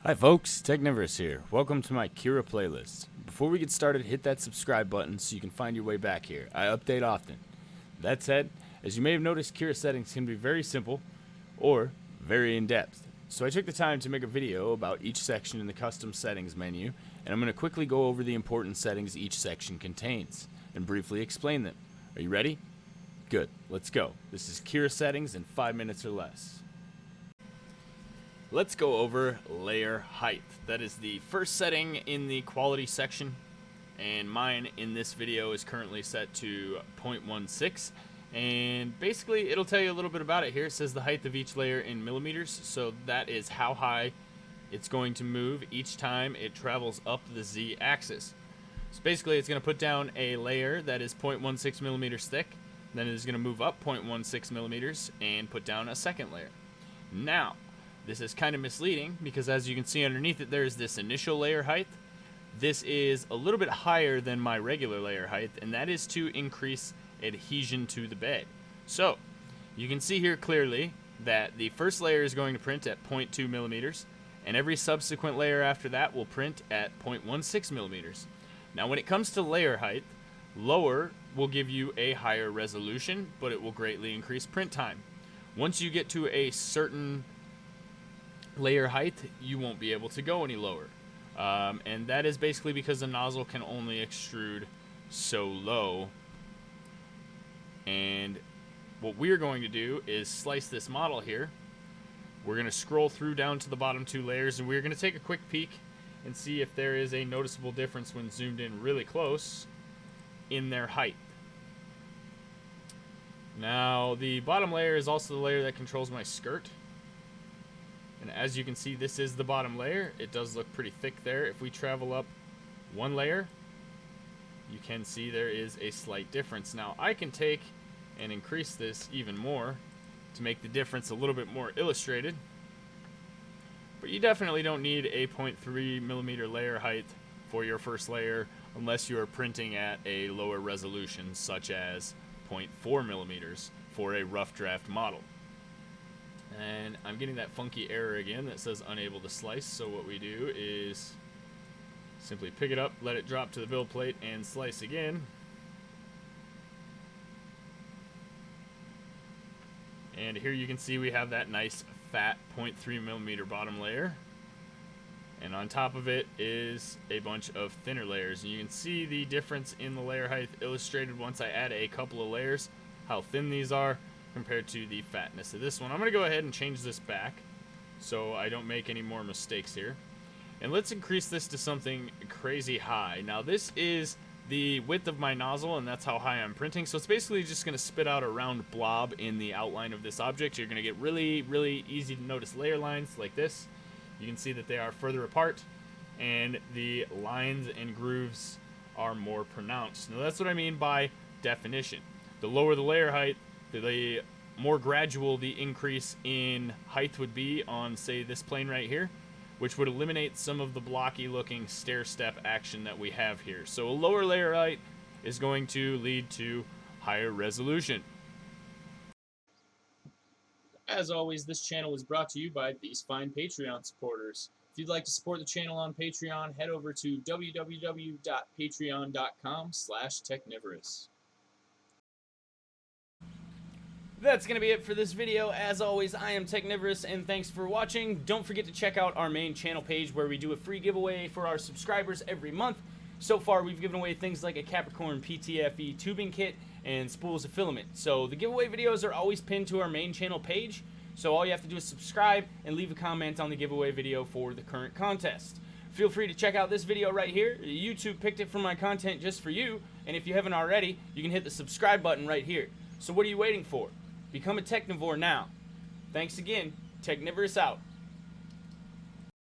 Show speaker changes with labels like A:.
A: Hi folks, Technivorous here. Welcome to my Cura playlist. Before we get started, hit that subscribe button so you can find your way back here. I update often. That said, as you may have noticed, Cura settings can be very simple or very in-depth. So I took the time to make a video about each section in the custom settings menu, and I'm going to quickly go over the important settings each section contains and briefly explain them. Are you ready? Good, let's go. This is Cura settings in 5 minutes or less. Let's go over layer height. That is the first setting in the quality section, and mine in this video is currently set to 0.16, and basically it'll tell you a little bit about it here. It says the height of each layer in millimeters, so that is how high it's going to move each time it travels up the z-axis. So basically it's going to put down a layer that is 0.16 millimeters thick, then it is going to move up 0.16 millimeters and put down a second layer. Now, this is kind of misleading because as you can see underneath it, there's this initial layer height. This is a little bit higher than my regular layer height, and that is to increase adhesion to the bed. So you can see here clearly that the first layer is going to print at 0.2 millimeters, and every subsequent layer after that will print at 0.16 millimeters. Now when it comes to layer height, lower will give you a higher resolution, but it will greatly increase print time. Once you get to a certain layer height, you won't be able to go any lower, and that is basically because the nozzle can only extrude so low. And what we're going to do is slice this model here. We're going to scroll through down to the bottom two layers, and we're going to take a quick peek and see if there is a noticeable difference when zoomed in really close in their height. Now the bottom layer is also the layer that controls my skirt. And as you can see, this is the bottom layer. It does look pretty thick there. If we travel up one layer, you can see there is a slight difference. Now, I can take and increase this even more to make the difference a little bit more illustrated. But you definitely don't need a 0.3 millimeter layer height for your first layer unless you are printing at a lower resolution, such as 0.4 millimeters for a rough draft model. And I'm getting that funky error again that says unable to slice, so what we do is simply pick it up, let it drop to the build plate, and slice again. And here you can see we have that nice fat 0.3 millimeter bottom layer, and on top of it is a bunch of thinner layers, and you can see the difference in the layer height illustrated once I add a couple of layers, how thin these are compared to the fatness of this one. I'm going to go ahead and change this back so I don't make any more mistakes here. And let's increase this to something crazy high. Now this is the width of my nozzle, and that's how high I'm printing. So it's basically just going to spit out a round blob in the outline of this object. You're going to get really, really easy to notice layer lines like this. You can see that they are further apart, and the lines and grooves are more pronounced. Now that's what I mean by definition. The lower the layer height, the more gradual the increase in height would be on, say, this plane right here, which would eliminate some of the blocky looking stair step action that we have here. So a lower layer height is going to lead to higher resolution. As always, this channel is brought to you by these fine Patreon supporters. If you'd like to support the channel on Patreon, head over to www.patreon.com/Technivorous. That's going to be it for this video. As always, I am Technivorous, and thanks for watching. Don't forget to check out our main channel page where we do a free giveaway for our subscribers every month. So far, we've given away things like a Capricorn PTFE tubing kit and spools of filament. So the giveaway videos are always pinned to our main channel page. So all you have to do is subscribe and leave a comment on the giveaway video for the current contest. Feel free to check out this video right here. YouTube picked it from my content just for you. And if you haven't already, you can hit the subscribe button right here. So what are you waiting for? Become a Technivore now. Thanks again. Technivorous out.